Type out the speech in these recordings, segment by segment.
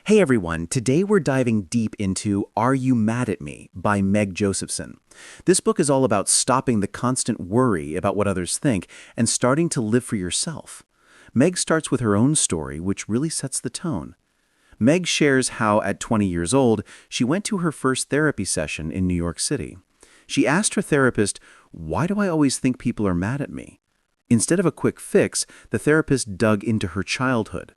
Hey everyone, today we're diving deep into Are You Mad at Me by Meg Josephson. This book is all about stopping the constant worry about what others think and starting to live for yourself. Meg starts with her own story, which really sets the tone. Meg shares how, at 20 years old, she went to her first therapy session in New York City. She asked her therapist, "Why do I always think people are mad at me?" Instead of a quick fix, the therapist dug into her childhood.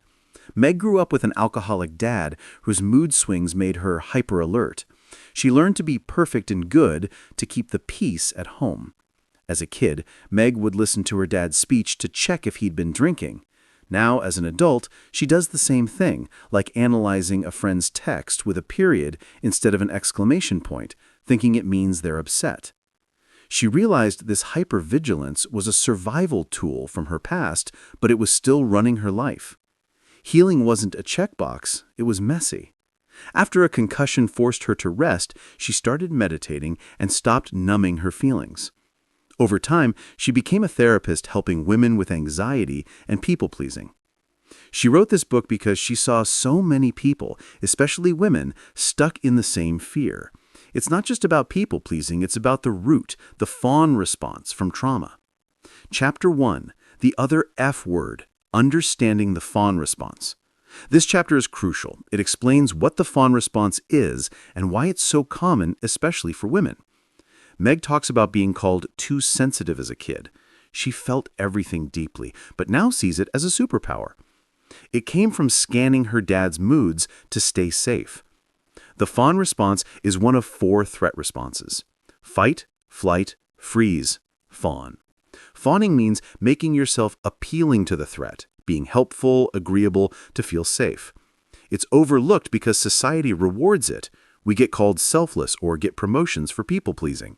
Meg grew up with an alcoholic dad whose mood swings made her hyper-alert. She learned to be perfect and good to keep the peace at home. As a kid, Meg would listen to her dad's speech to check if he'd been drinking. Now, as an adult, she does the same thing, like analyzing a friend's text with a period instead of an exclamation point, thinking it means they're upset. She realized this hypervigilance was a survival tool from her past, but it was still running her life. Healing wasn't a checkbox, it was messy. After a concussion forced her to rest, she started meditating and stopped numbing her feelings. Over time, she became a therapist helping women with anxiety and people-pleasing. She wrote this book because she saw so many people, especially women, stuck in the same fear. It's not just about people-pleasing, it's about the root, the fawn response from trauma. Chapter 1, The Other F Word, Understanding the Fawn Response. This chapter is crucial. It explains what the fawn response is and why it's so common, especially for women. Meg talks about being called too sensitive as a kid. She felt everything deeply, but now sees it as a superpower. It came from scanning her dad's moods to stay safe. The fawn response is one of 4 threat responses: fight, flight, freeze, fawn. Fawning means making yourself appealing to the threat, being helpful, agreeable, to feel safe. It's overlooked because society rewards it. We get called selfless or get promotions for people-pleasing.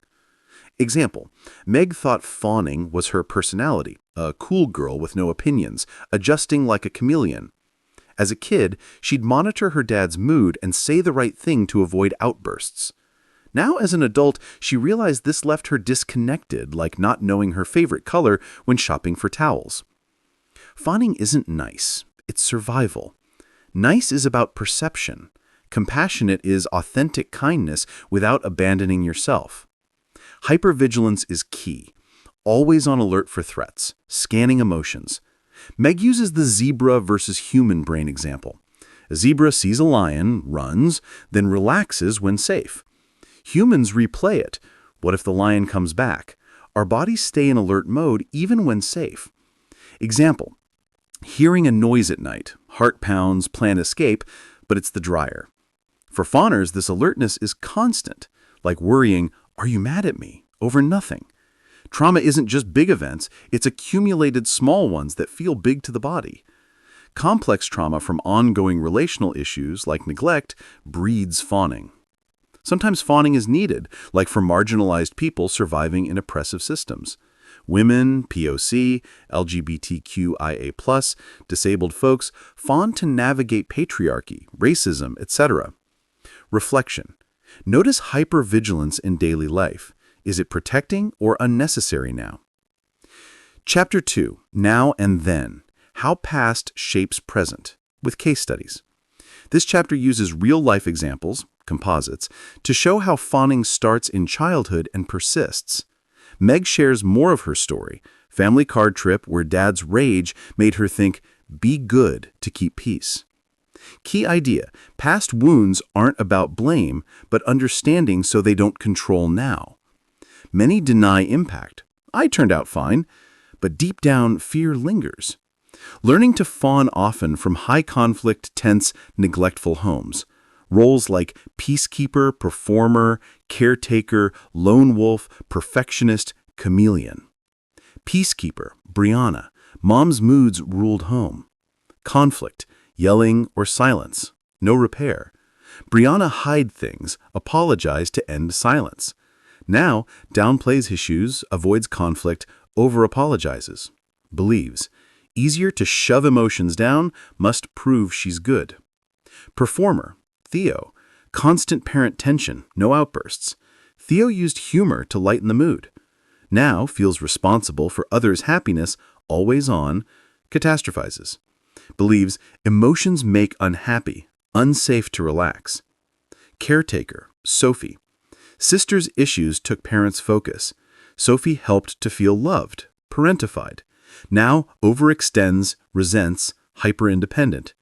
Example, Meg thought fawning was her personality, a cool girl with no opinions, adjusting like a chameleon. As a kid, she'd monitor her dad's mood and say the right thing to avoid outbursts. Now, as an adult, she realized this left her disconnected, like not knowing her favorite color when shopping for towels. Fawning isn't nice, it's survival. Nice is about perception. Compassionate is authentic kindness without abandoning yourself. Hypervigilance is key. Always on alert for threats, scanning emotions. Meg uses the zebra versus human brain example. A zebra sees a lion, runs, then relaxes when safe. Humans replay it. What if the lion comes back? Our bodies stay in alert mode even when safe. Example, hearing a noise at night, heart pounds, plan escape, but it's the dryer. For fawners, this alertness is constant, like worrying, "Are you mad at me?" over nothing. Trauma isn't just big events, it's accumulated small ones that feel big to the body. Complex trauma from ongoing relational issues like neglect breeds fawning. Sometimes fawning is needed, like for marginalized people surviving in oppressive systems. Women, POC, LGBTQIA+, disabled folks fawn to navigate patriarchy, racism, etc. Reflection. Notice hypervigilance in daily life. Is it protecting or unnecessary now? Chapter 2, Now and Then, How Past Shapes Present, with case studies. This chapter uses real-life examples, composites, to show how fawning starts in childhood and persists. Meg shares more of her story, family card trip where dad's rage made her think, "Be good to keep peace." Key idea, past wounds aren't about blame, but understanding so they don't control now. Many deny impact. "I turned out fine," but deep down, fear lingers. Learning to fawn often from high-conflict, tense, neglectful homes. Roles like peacekeeper, performer, caretaker, lone wolf, perfectionist, chameleon. Peacekeeper, Brianna. Mom's moods ruled home. Conflict, yelling or silence. No repair. Brianna hid things, apologized to end silence. Now, downplays issues, avoids conflict, over-apologizes. Believes. Easier to shove emotions down, must prove she's good. Performer, Theo. Constant parent tension, no outbursts. Theo used humor to lighten the mood. Now feels responsible for others' happiness, always on, catastrophizes. Believes emotions make unhappy, unsafe to relax. Caretaker, Sophie. Sister's issues took parents' focus. Sophie helped to feel loved, parentified. Now overextends, resents, hyper-independent.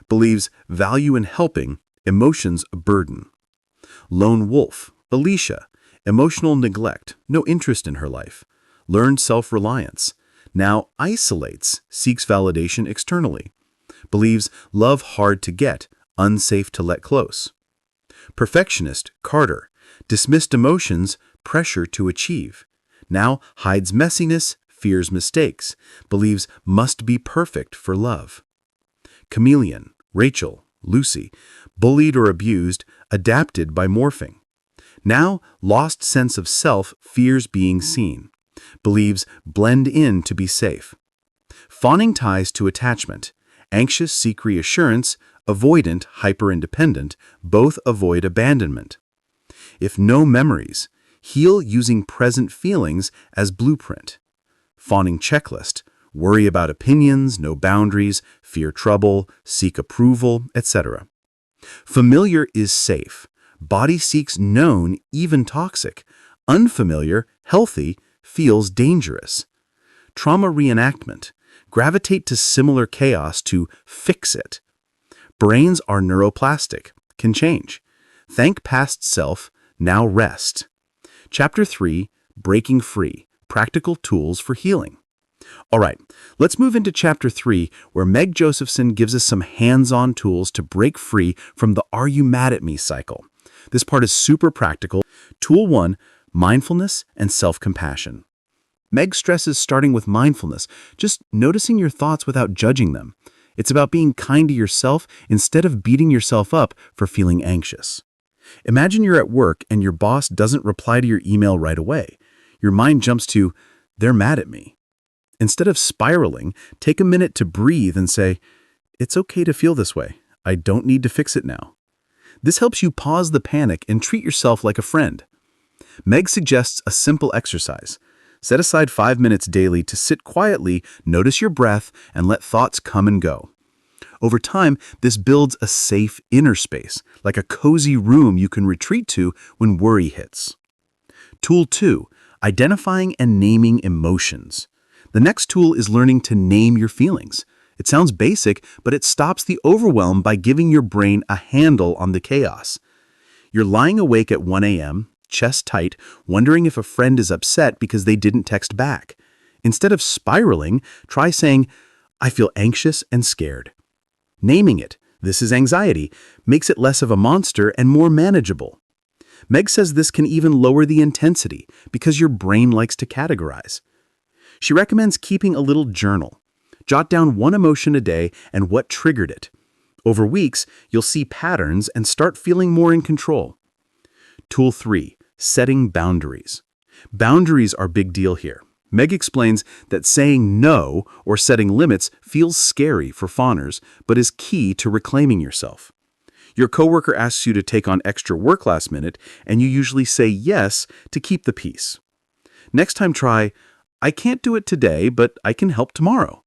Believes value in helping, emotions a burden. Lone wolf, Alicia. Emotional neglect, no interest in her life. Learned self-reliance. Now isolates, seeks validation externally. Believes love hard to get, unsafe to let close. Perfectionist, Carter. Dismissed emotions, pressure to achieve. Now hides messiness, fears mistakes. Believes must be perfect for love. Chameleon, Rachel, Lucy. Bullied or abused, adapted by morphing. Now lost sense of self, fears being seen. Believes blend in to be safe. Fawning ties to attachment. Anxious seek reassurance, avoidant, hyper-independent, both avoid abandonment. If no memories, heal using present feelings as blueprint. Fawning checklist, worry about opinions, no boundaries, fear trouble, seek approval, etc. Familiar is safe. Body seeks known, even toxic. Unfamiliar, healthy, feels dangerous. Trauma reenactment, gravitate to similar chaos to fix it. Brains are neuroplastic, can change. Thank past self, now rest. Chapter 3, Breaking Free, Practical Tools for Healing. All right, let's move into Chapter 3, where Meg Josephson gives us some hands-on tools to break free from the "Are you mad at me?" cycle. This part is super practical. Tool 1, mindfulness and self-compassion. Meg stresses starting with mindfulness, just noticing your thoughts without judging them. It's about being kind to yourself instead of beating yourself up for feeling anxious. Imagine you're at work and your boss doesn't reply to your email right away. Your mind jumps to, "They're mad at me." Instead of spiraling, take a minute to breathe and say, "It's okay to feel this way. I don't need to fix it now." This helps you pause the panic and treat yourself like a friend. Meg suggests a simple exercise. Set aside 5 minutes daily to sit quietly, notice your breath, and let thoughts come and go. Over time, this builds a safe inner space, like a cozy room you can retreat to when worry hits. Tool 2, identifying and naming emotions. The next tool is learning to name your feelings. It sounds basic, but it stops the overwhelm by giving your brain a handle on the chaos. You're lying awake at 1 a.m., chest tight, wondering if a friend is upset because they didn't text back. Instead of spiraling, try saying, "I feel anxious and scared." Naming it, "This is anxiety," makes it less of a monster and more manageable. Meg says this can even lower the intensity because your brain likes to categorize. She recommends keeping a little journal. Jot down one emotion a day and what triggered it. Over weeks, you'll see patterns and start feeling more in control. Tool 3, setting boundaries. Boundaries are a big deal here. Meg explains that saying no or setting limits feels scary for fawners, but is key to reclaiming yourself. Your coworker asks you to take on extra work last minute, and you usually say yes to keep the peace. Next time try, "I can't do it today, but I can help tomorrow."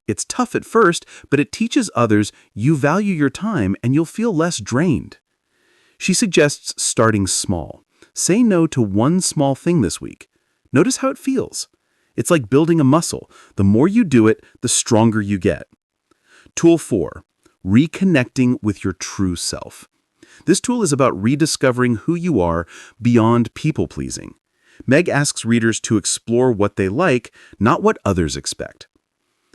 It's tough at first, but it teaches others you value your time and you'll feel less drained. She suggests starting small. Say no to one small thing this week. Notice how it feels. It's like building a muscle. The more you do it, the stronger you get. Tool 4, reconnecting with your true self. This tool is about rediscovering who you are beyond people-pleasing. Meg asks readers to explore what they like, not what others expect.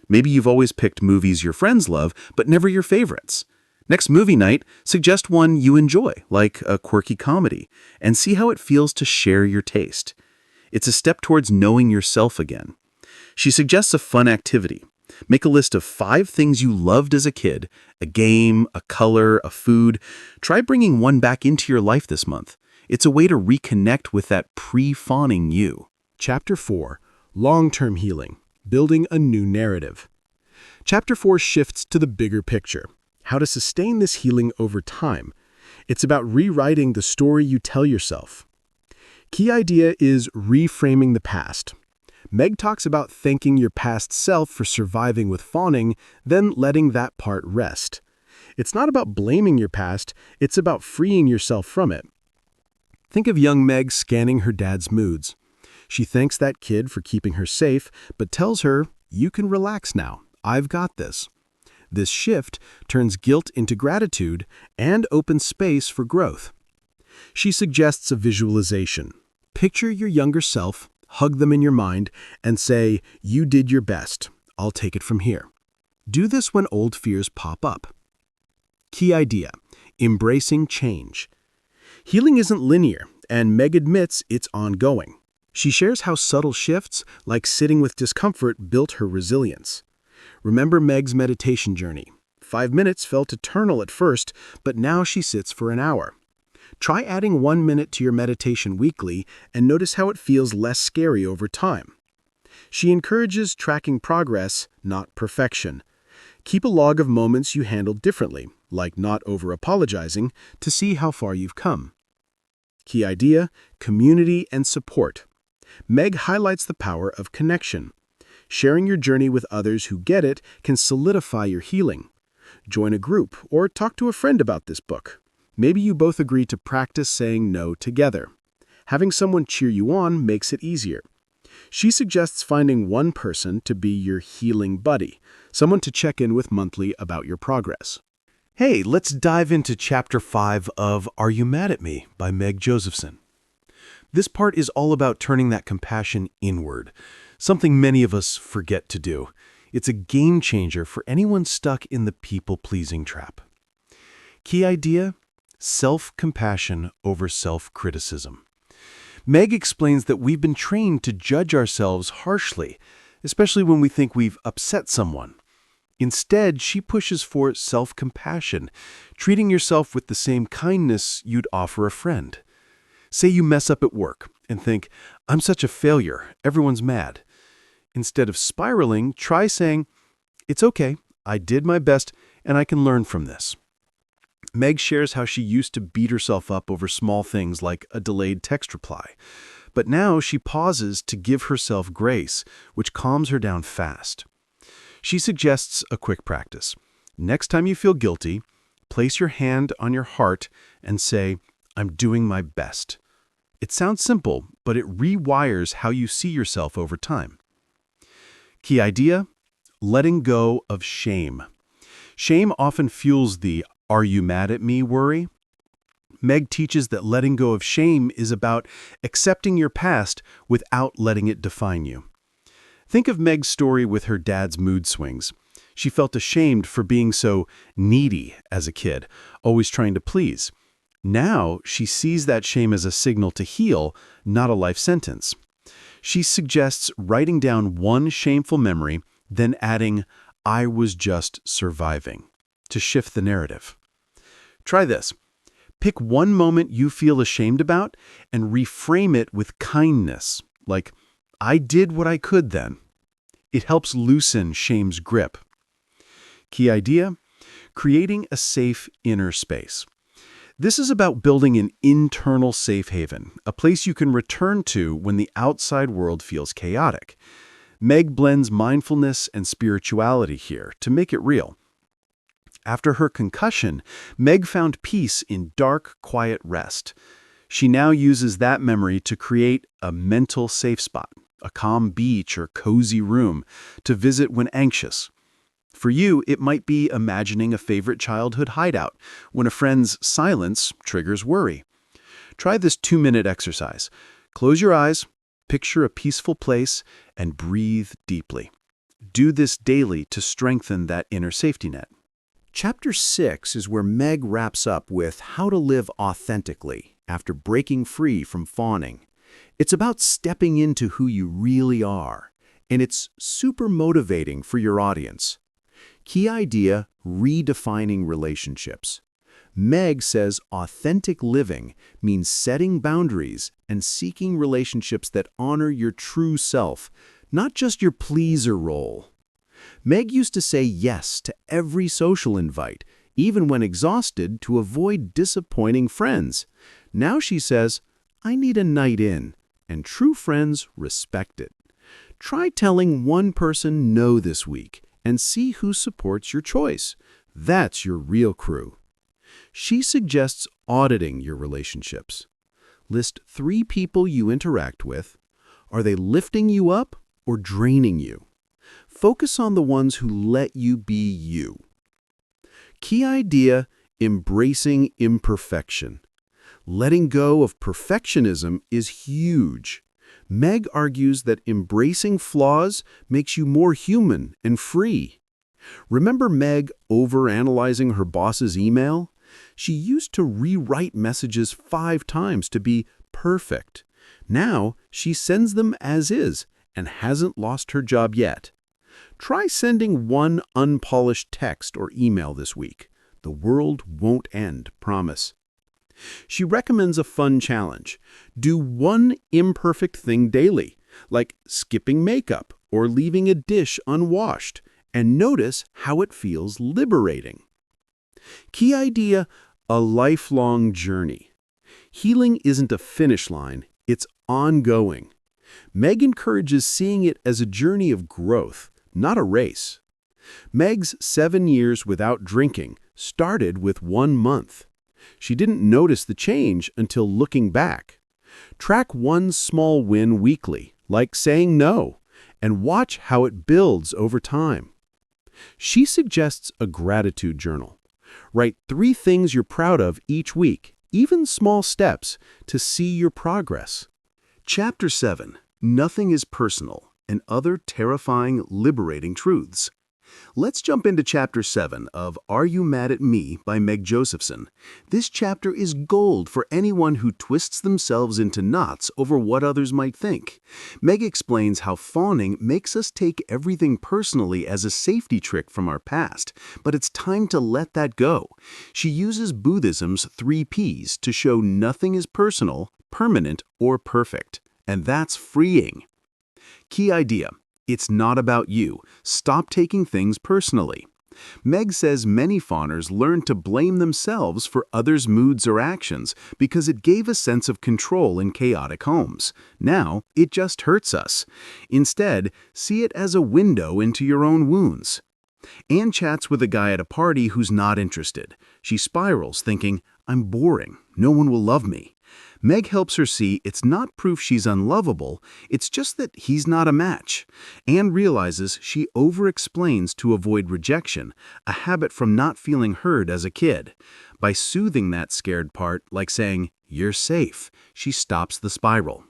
Maybe you've always picked movies your friends love, but never your favorites. Next movie night, suggest one you enjoy, like a quirky comedy, and see how it feels to share your taste. It's a step towards knowing yourself again. She suggests a fun activity. Make a list of 5 things you loved as a kid, a game, a color, a food. Try bringing one back into your life this month. It's a way to reconnect with that pre-fawning you. Chapter 4, Long-Term Healing, Building a New Narrative. Chapter 4 shifts to the bigger picture, how to sustain this healing over time. It's about rewriting the story you tell yourself. Key idea is reframing the past. Meg talks about thanking your past self for surviving with fawning, then letting that part rest. It's not about blaming your past, it's about freeing yourself from it. Think of young Meg scanning her dad's moods. She thanks that kid for keeping her safe, but tells her, "You can relax now. I've got this." This shift turns guilt into gratitude and opens space for growth. She suggests a visualization. Picture your younger self, hug them in your mind, and say, "You did your best. I'll take it from here." Do this when old fears pop up. Key idea: embracing change. Healing isn't linear, and Meg admits it's ongoing. She shares how subtle shifts, like sitting with discomfort, built her resilience. Remember Meg's meditation journey. 5 minutes felt eternal at first, but now she sits for an hour. Try adding 1 minute to your meditation weekly and notice how it feels less scary over time. She encourages tracking progress, not perfection. Keep a log of moments you handled differently, like not over-apologizing, to see how far you've come. Key idea: community and support. Meg highlights the power of connection. Sharing your journey with others who get it can solidify your healing. Join a group or talk to a friend about this book. Maybe you both agree to practice saying no together. Having someone cheer you on makes it easier. She suggests finding one person to be your healing buddy, someone to check in with monthly about your progress. Hey, let's dive into Chapter 5 of Are You Mad at Me by Meg Josephson. This part is all about turning that compassion inward, something many of us forget to do. It's a game changer for anyone stuck in the people-pleasing trap. Key idea: self-compassion over self-criticism. Meg explains that we've been trained to judge ourselves harshly, especially when we think we've upset someone. Instead, she pushes for self-compassion, treating yourself with the same kindness you'd offer a friend. Say you mess up at work and think, "I'm such a failure, everyone's mad." Instead of spiraling, try saying, "It's okay, I did my best, and I can learn from this." Meg shares how she used to beat herself up over small things like a delayed text reply. But now she pauses to give herself grace, which calms her down fast. She suggests a quick practice. Next time you feel guilty, place your hand on your heart and say, "I'm doing my best." It sounds simple, but it rewires how you see yourself over time. Key idea: letting go of shame. Shame often fuels the "are you mad at me" worry. Meg teaches that letting go of shame is about accepting your past without letting it define you. Think of Meg's story with her dad's mood swings. She felt ashamed for being so needy as a kid, always trying to please. Now, she sees that shame as a signal to heal, not a life sentence. She suggests writing down one shameful memory, then adding, "I was just surviving," to shift the narrative. Try this. Pick one moment you feel ashamed about and reframe it with kindness, like, "I did what I could then." It helps loosen shame's grip. Key idea: creating a safe inner space. This is about building an internal safe haven, a place you can return to when the outside world feels chaotic. Meg blends mindfulness and spirituality here to make it real. After her concussion, Meg found peace in dark, quiet rest. She now uses that memory to create a mental safe spot, a calm beach or cozy room, to visit when anxious. For you, it might be imagining a favorite childhood hideout when a friend's silence triggers worry. Try this 2-minute exercise. Close your eyes, picture a peaceful place, and breathe deeply. Do this daily to strengthen that inner safety net. Chapter 6 is where Meg wraps up with how to live authentically after breaking free from fawning. It's about stepping into who you really are, and it's super motivating for your audience. Key idea: redefining relationships. Meg says authentic living means setting boundaries and seeking relationships that honor your true self, not just your pleaser role. Meg used to say yes to every social invite, even when exhausted, to avoid disappointing friends. Now she says, "I need a night in," and true friends respect it. Try telling one person no this week and see who supports your choice. That's your real crew. She suggests auditing your relationships. List 3 people you interact with. Are they lifting you up or draining you? Focus on the ones who let you be you. Key idea: embracing imperfection. Letting go of perfectionism is huge. Meg argues that embracing flaws makes you more human and free. Remember Meg overanalyzing her boss's email? She used to rewrite messages 5 times to be perfect. Now she sends them as is and hasn't lost her job yet. Try sending 1 unpolished text or email this week. The world won't end, promise. She recommends a fun challenge. Do 1 imperfect thing daily, like skipping makeup or leaving a dish unwashed, and notice how it feels liberating. Key idea: a lifelong journey. Healing isn't a finish line, it's ongoing. Meg encourages seeing it as a journey of growth, not a race. Meg's 7 years without drinking started with 1 month. She didn't notice the change until looking back. Track 1 small win weekly, like saying no, and watch how it builds over time. She suggests a gratitude journal. Write 3 things you're proud of each week, even small steps, to see your progress. Chapter 7: Nothing is Personal and Other Terrifying, Liberating Truths. Let's jump into Chapter 7 of Are You Mad at Me by Meg Josephson. This chapter is gold for anyone who twists themselves into knots over what others might think. Meg explains how fawning makes us take everything personally as a safety trick from our past, but it's time to let that go. She uses Buddhism's 3 Ps to show nothing is personal, permanent, or perfect. And that's freeing. Key idea: it's not about you. Stop taking things personally. Meg says many fawners learn to blame themselves for others' moods or actions because it gave a sense of control in chaotic homes. Now, it just hurts us. Instead, see it as a window into your own wounds. Anne chats with a guy at a party who's not interested. She spirals, thinking, I'm boring. No one will love me. Meg helps her see it's not proof she's unlovable, it's just that he's not a match. Anne realizes she over-explains to avoid rejection, a habit from not feeling heard as a kid. By soothing that scared part, like saying, "You're safe," she stops the spiral.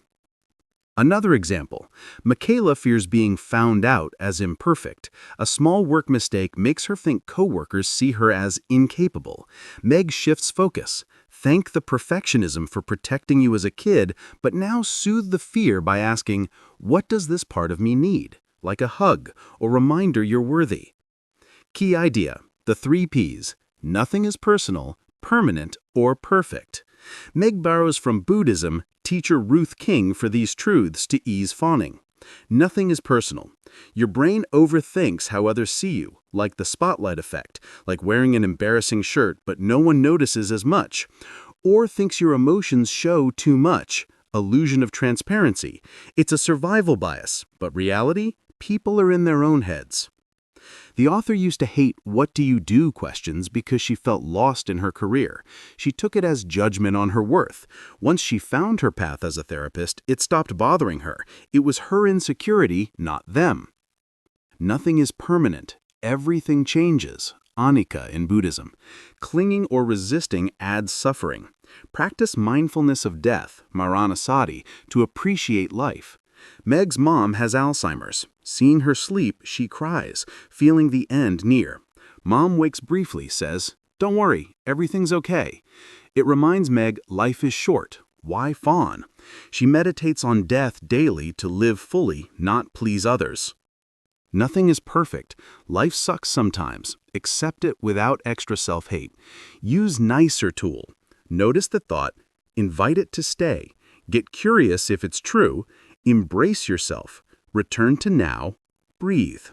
Another example, Michaela fears being found out as imperfect. A small work mistake makes her think coworkers see her as incapable. Meg shifts focus. Thank the perfectionism for protecting you as a kid, but now soothe the fear by asking, what does this part of me need? Like a hug or reminder you're worthy. Key idea: the 3 Ps. Nothing is personal, permanent, or perfect. Meg borrows from Buddhism teacher Ruth King for these truths to ease fawning. Nothing is personal. Your brain overthinks how others see you, like the spotlight effect, like wearing an embarrassing shirt but no one notices as much, or thinks your emotions show too much, illusion of transparency. It's a survival bias, but reality? People are in their own heads. The author used to hate "what do you do" questions because she felt lost in her career. She took it as judgment on her worth. Once she found her path as a therapist, it stopped bothering her. It was her insecurity, not them. Nothing is permanent. Everything changes. Anicca in Buddhism. Clinging or resisting adds suffering. Practice mindfulness of death, maranasati, to appreciate life. Meg's mom has Alzheimer's. Seeing her sleep, she cries, feeling the end near. Mom wakes briefly, says, "Don't worry, everything's okay." It reminds Meg life is short. Why fawn? She meditates on death daily to live fully, not please others. Nothing is perfect. Life sucks sometimes. Accept it without extra self-hate. Use nicer tool. Notice the thought. Invite it to stay. Get curious if it's true. Embrace yourself. Return to now. Breathe.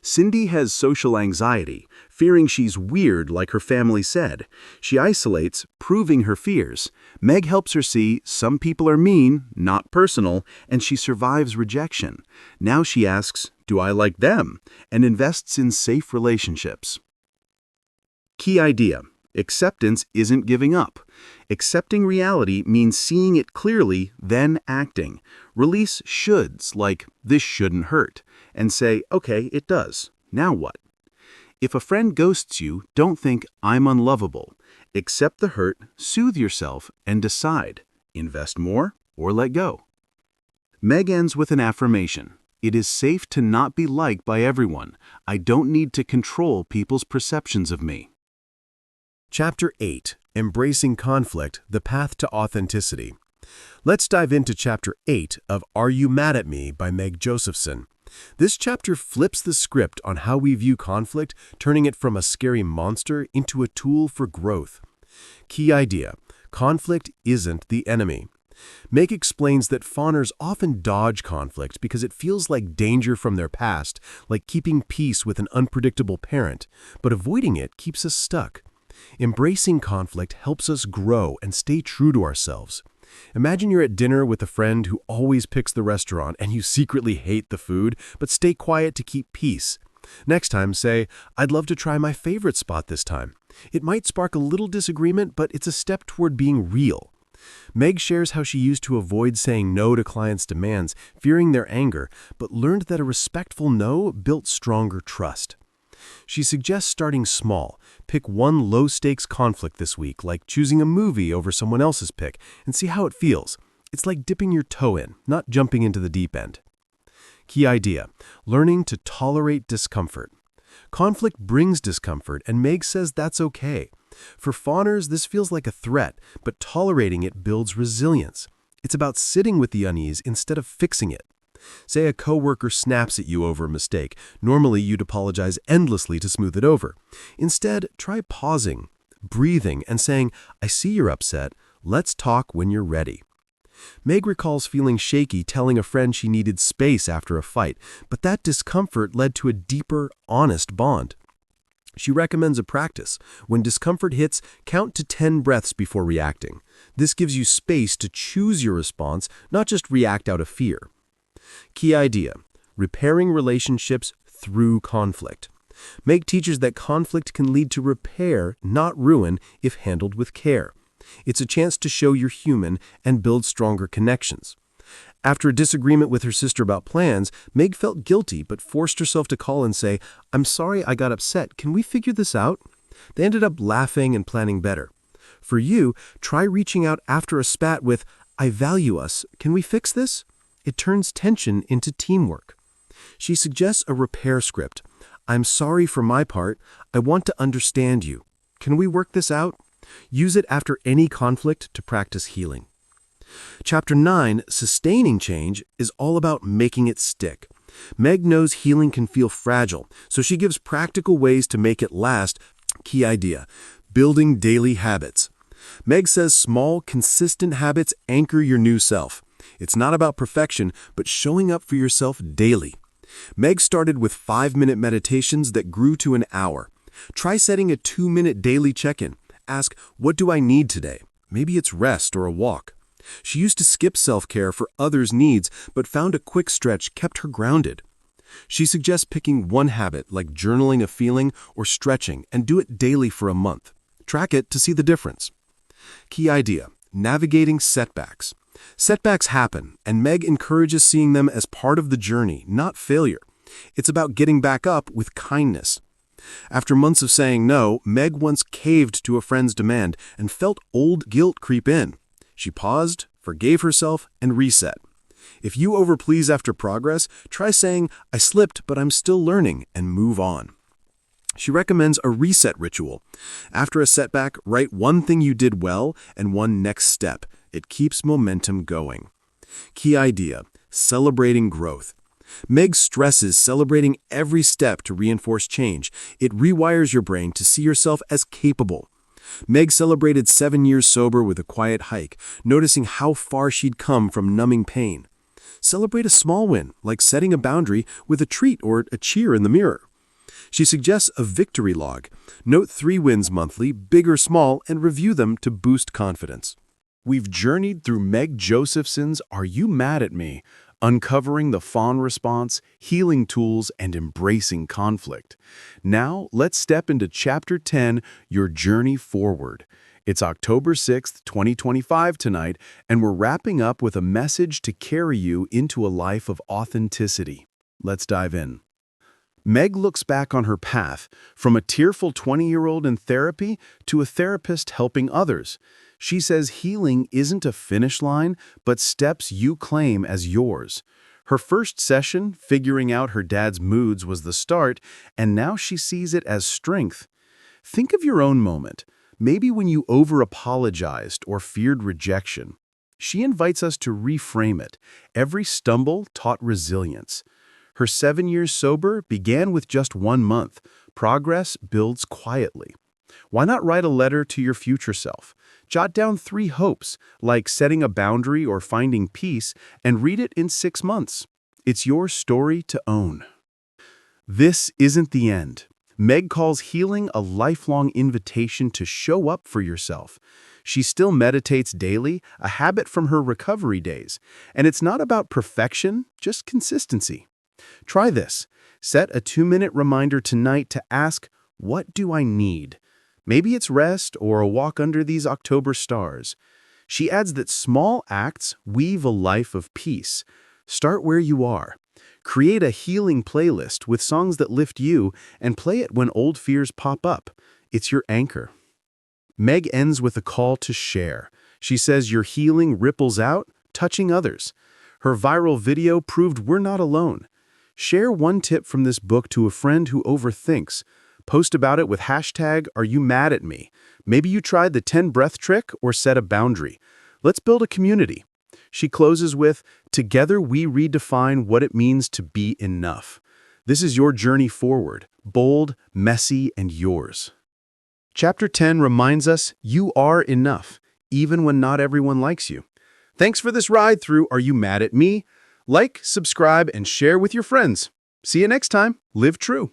Cindy has social anxiety, fearing she's weird like her family said. She isolates, proving her fears. Meg helps her see some people are mean, not personal, and she survives rejection. Now she asks, do I like them? And invests in safe relationships. Key idea. Acceptance isn't giving up. Accepting reality means seeing it clearly, then acting. Release shoulds like, this shouldn't hurt, and say, okay, it does. Now what? If a friend ghosts you, don't think, I'm unlovable. Accept the hurt, soothe yourself, and decide. Invest more or let go. Meg ends with an affirmation. It is safe to not be liked by everyone. I don't need to control people's perceptions of me. Chapter 8, Embracing Conflict, The Path to Authenticity. Let's dive into Chapter 8 of Are You Mad at Me by Meg Josephson. This chapter flips the script on how we view conflict, turning it from a scary monster into a tool for growth. Key idea: conflict isn't the enemy. Meg explains that fawners often dodge conflict because it feels like danger from their past, like keeping peace with an unpredictable parent, but avoiding it keeps us stuck. Embracing conflict helps us grow and stay true to ourselves. Imagine you're at dinner with a friend who always picks the restaurant and you secretly hate the food, but stay quiet to keep peace. Next time, say, I'd love to try my favorite spot this time. It might spark a little disagreement, but it's a step toward being real. Meg shares how she used to avoid saying no to clients' demands, fearing their anger, but learned that a respectful no built stronger trust. She suggests starting small. Pick one low-stakes conflict this week, like choosing a movie over someone else's pick, and see how it feels. It's like dipping your toe in, not jumping into the deep end. Key idea: learning to tolerate discomfort. Conflict brings discomfort, and Meg says that's okay. For fawners, this feels like a threat, but tolerating it builds resilience. It's about sitting with the unease instead of fixing it. Say a coworker snaps at you over a mistake. Normally, you'd apologize endlessly to smooth it over. Instead, try pausing, breathing, and saying, I see you're upset. Let's talk when you're ready. Meg recalls feeling shaky telling a friend she needed space after a fight, but that discomfort led to a deeper, honest bond. She recommends a practice. When discomfort hits, count to 10 breaths before reacting. This gives you space to choose your response, not just react out of fear. Key idea: repairing relationships through conflict. Meg teaches that conflict can lead to repair, not ruin, if handled with care. It's a chance to show you're human and build stronger connections. After a disagreement with her sister about plans, Meg felt guilty but forced herself to call and say, I'm sorry I got upset. Can we figure this out? They ended up laughing and planning better. For you, try reaching out after a spat with, I value us. Can we fix this? It turns tension into teamwork. She suggests a repair script. I'm sorry for my part. I want to understand you. Can we work this out? Use it after any conflict to practice healing. Chapter 9, Sustaining Change, is all about making it stick. Meg knows healing can feel fragile, so she gives practical ways to make it last. Key idea: building daily habits. Meg says small, consistent habits anchor your new self. It's not about perfection, but showing up for yourself daily. Meg started with 5-minute meditations that grew to an hour. Try setting a 2-minute daily check-in. Ask, what do I need today? Maybe it's rest or a walk. She used to skip self-care for others' needs, but found a quick stretch kept her grounded. She suggests picking one habit, like journaling a feeling or stretching, and do it daily for a month. Track it to see the difference. Key idea: navigating setbacks. Setbacks happen, and Meg encourages seeing them as part of the journey, not failure. It's about getting back up with kindness. After months of saying no, Meg once caved to a friend's demand and felt old guilt creep in. She paused, forgave herself, and reset. If you overplease after progress, try saying, I slipped, but I'm still learning, and move on. She recommends a reset ritual. After a setback, write one thing you did well and one next step. It keeps momentum going. Key idea: celebrating growth. Meg stresses celebrating every step to reinforce change. It rewires your brain to see yourself as capable. Meg celebrated 7 years sober with a quiet hike, noticing how far she'd come from numbing pain. Celebrate a small win, like setting a boundary with a treat or a cheer in the mirror. She suggests a victory log. Note 3 wins monthly, big or small, and review them to boost confidence. We've journeyed through Meg Josephson's Are You Mad at Me?, uncovering the fawn response, healing tools, and embracing conflict. Now, let's step into Chapter 10, Your Journey Forward. It's October 6th, 2025 tonight, and we're wrapping up with a message to carry you into a life of authenticity. Let's dive in. Meg looks back on her path, from a tearful 20-year-old in therapy to a therapist helping others. She says healing isn't a finish line, but steps you claim as yours. Her first session, figuring out her dad's moods, was the start, and now she sees it as strength. Think of your own moment, maybe when you over-apologized or feared rejection. She invites us to reframe it. Every stumble taught resilience. Her 7 years sober began with just 1 month. Progress builds quietly. Why not write a letter to your future self? Jot down 3 hopes, like setting a boundary or finding peace, and read it in 6 months. It's your story to own. This isn't the end. Meg calls healing a lifelong invitation to show up for yourself. She still meditates daily, a habit from her recovery days. And it's not about perfection, just consistency. Try this. Set a 2-minute reminder tonight to ask, what do I need? Maybe it's rest or a walk under these October stars. She adds that small acts weave a life of peace. Start where you are. Create a healing playlist with songs that lift you and play it when old fears pop up. It's your anchor. Meg ends with a call to share. She says your healing ripples out, touching others. Her viral video proved we're not alone. Share one tip from this book to a friend who overthinks. Post about it with hashtag #AreYouMadAtMe. Maybe you tried the 10-breath trick or set a boundary. Let's build a community. She closes with, together we redefine what it means to be enough. This is your journey forward, bold, messy, and yours. Chapter 10 reminds us you are enough, even when not everyone likes you. Thanks for this ride through Are You Mad at Me? Like, subscribe, and share with your friends. See you next time. Live true.